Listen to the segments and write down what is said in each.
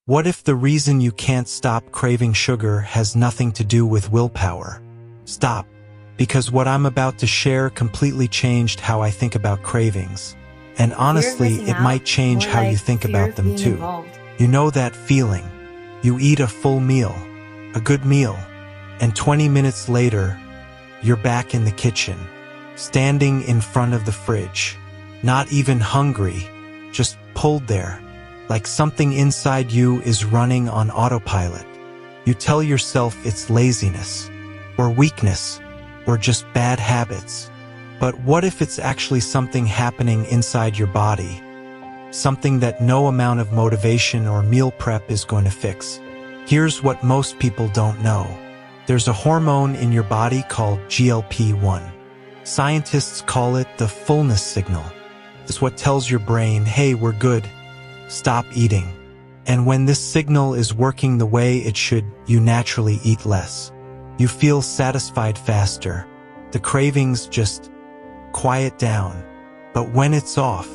What if the reason you can't stop craving sugar has nothing to do with willpower? Stop, because what I'm about to share completely changed how I think about cravings. And honestly, it might change how you think about them too. You know that feeling? You eat a full meal, a good meal, and 20 minutes later, you're back in the kitchen, standing in front of the fridge, not even hungry, just pulled there, like something inside you is running on autopilot. You tell yourself it's laziness, or weakness, or just bad habits. But what if it's actually something happening inside your body? Something that no amount of motivation or meal prep is going to fix. Here's what most people don't know. There's a hormone in your body called GLP-1. Scientists call it the fullness signal. It's what tells your brain, hey, we're good, stop eating. And when this signal is working the way it should, you naturally eat less. You feel satisfied faster. The cravings just quiet down. But when it's off,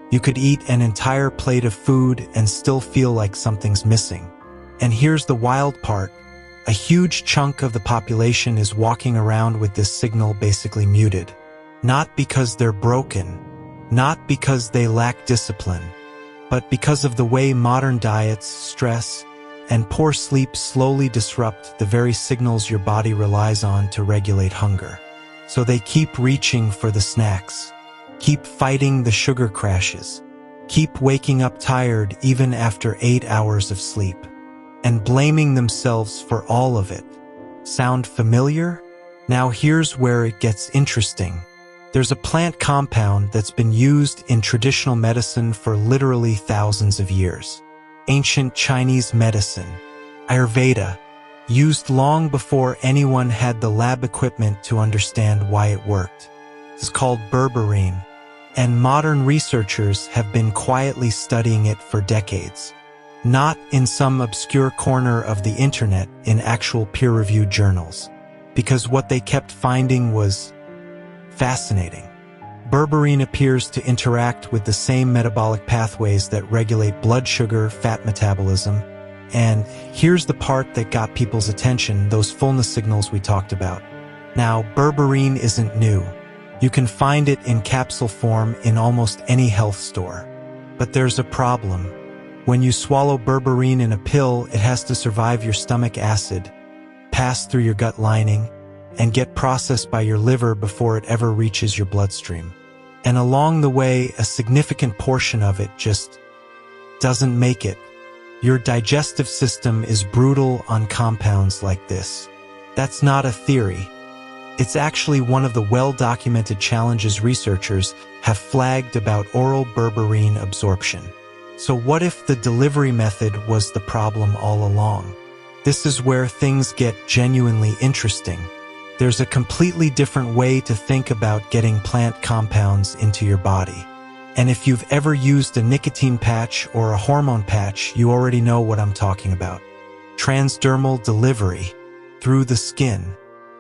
you could eat an entire plate of food and still feel like something's missing. And here's the wild part. A huge chunk of the population is walking around with this signal basically muted. Not because they're broken, not because they lack discipline, but because of the way modern diets, stress, and poor sleep slowly disrupt the very signals your body relies on to regulate hunger. So they keep reaching for the snacks, keep fighting the sugar crashes, keep waking up tired even after 8 hours of sleep, and blaming themselves for all of it. Sound familiar? Now here's where it gets interesting. There's a plant compound that's been used in traditional medicine for literally thousands of years. Ancient Chinese medicine, Ayurveda, used long before anyone had the lab equipment to understand why it worked. It's called berberine, and modern researchers have been quietly studying it for decades. Not in some obscure corner of the internet, in actual peer-reviewed journals. Because what they kept finding was fascinating. Berberine appears to interact with the same metabolic pathways that regulate blood sugar, fat metabolism, and here's the part that got people's attention, those fullness signals we talked about. Now, berberine isn't new. You can find it in capsule form in almost any health store. But there's a problem. When you swallow berberine in a pill, it has to survive your stomach acid, pass through your gut lining, and get processed by your liver before it ever reaches your bloodstream. And along the way, a significant portion of it just doesn't make it. Your digestive system is brutal on compounds like this. That's not a theory. It's actually one of the well-documented challenges researchers have flagged about oral berberine absorption. So what if the delivery method was the problem all along? This is where things get genuinely interesting. There's a completely different way to think about getting plant compounds into your body. And if you've ever used a nicotine patch or a hormone patch, you already know what I'm talking about. Transdermal delivery through the skin.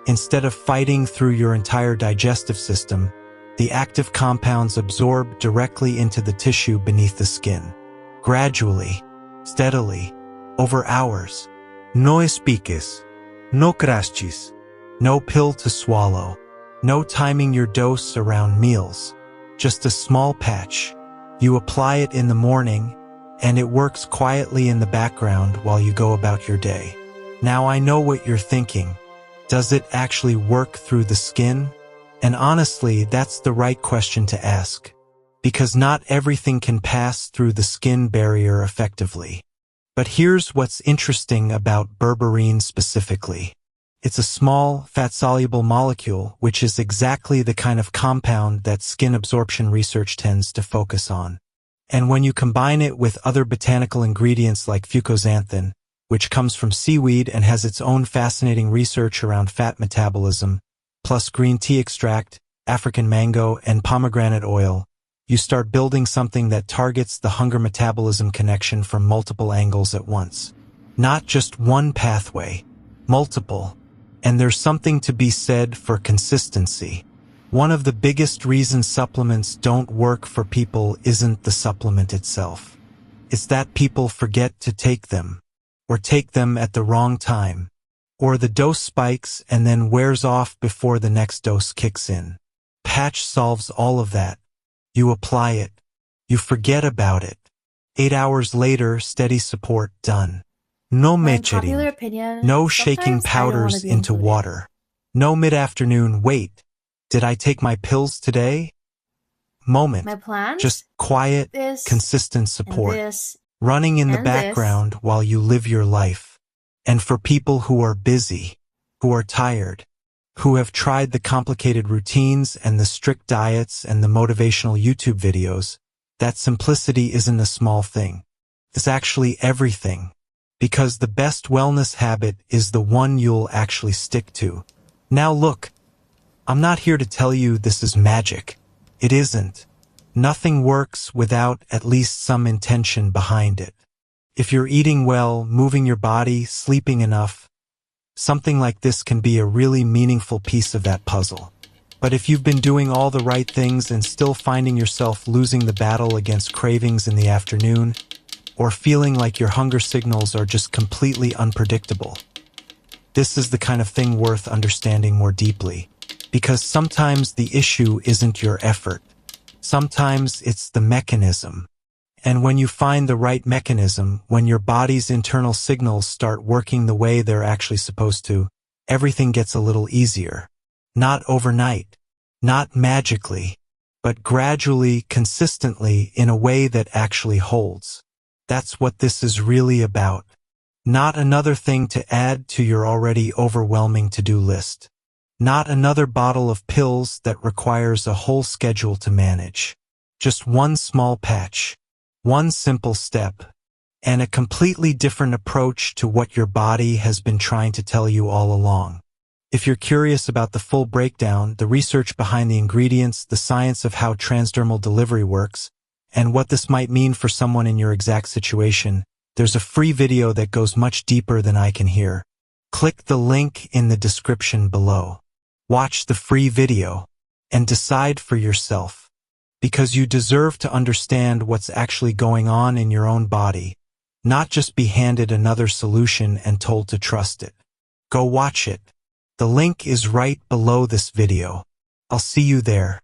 Instead of fighting through your entire digestive system, the active compounds absorb directly into the tissue beneath the skin. Gradually, steadily, over hours. No espiques, no crashes, no pill to swallow, no timing your dose around meals. Just a small patch. You apply it in the morning, and it works quietly in the background while you go about your day. Now I know what you're thinking. Does it actually work through the skin? And honestly, that's the right question to ask. Because not everything can pass through the skin barrier effectively. But here's what's interesting about berberine specifically. It's a small, fat-soluble molecule, which is exactly the kind of compound that skin absorption research tends to focus on. And when you combine it with other botanical ingredients like fucoxanthin, which comes from seaweed and has its own fascinating research around fat metabolism, plus green tea extract, African mango, and pomegranate oil, you start building something that targets the hunger metabolism connection from multiple angles at once. Not just one pathway, multiple. And there's something to be said for consistency. One of the biggest reasons supplements don't work for people isn't the supplement itself. It's that people forget to take them, or take them at the wrong time, or the dose spikes and then wears off before the next dose kicks in. Patch solves all of that. You apply it. You forget about it. 8 hours later, steady support done. No Unpopular mechering. opinion. No shaking Sometimes I don't wanna powders be into included. water. No mid-afternoon, wait, did I take my pills today? Moment. My plans? Just quiet, This, consistent and support. this, Running in the and this. background while you live your life. And for people who are busy, who are tired, who have tried the complicated routines and the strict diets and the motivational YouTube videos, that simplicity isn't a small thing. It's actually everything. Because the best wellness habit is the one you'll actually stick to. Now look, I'm not here to tell you this is magic. It isn't. Nothing works without at least some intention behind it. If you're eating well, moving your body, sleeping enough, something like this can be a really meaningful piece of that puzzle. But if you've been doing all the right things and still finding yourself losing the battle against cravings in the afternoon, or feeling like your hunger signals are just completely unpredictable, this is the kind of thing worth understanding more deeply. Because sometimes the issue isn't your effort. Sometimes it's the mechanism. And when you find the right mechanism, when your body's internal signals start working the way they're actually supposed to, everything gets a little easier. Not overnight, not magically, but gradually, consistently, in a way that actually holds. That's what this is really about. Not another thing to add to your already overwhelming to-do list. Not another bottle of pills that requires a whole schedule to manage. Just one small patch, one simple step, and a completely different approach to what your body has been trying to tell you all along. If you're curious about the full breakdown, the research behind the ingredients, the science of how transdermal delivery works, and what this might mean for someone in your exact situation, there's a free video that goes much deeper than I can here. Click the link in the description below. Watch the free video and decide for yourself, because you deserve to understand what's actually going on in your own body, not just be handed another solution and told to trust it. Go watch it. The link is right below this video. I'll see you there.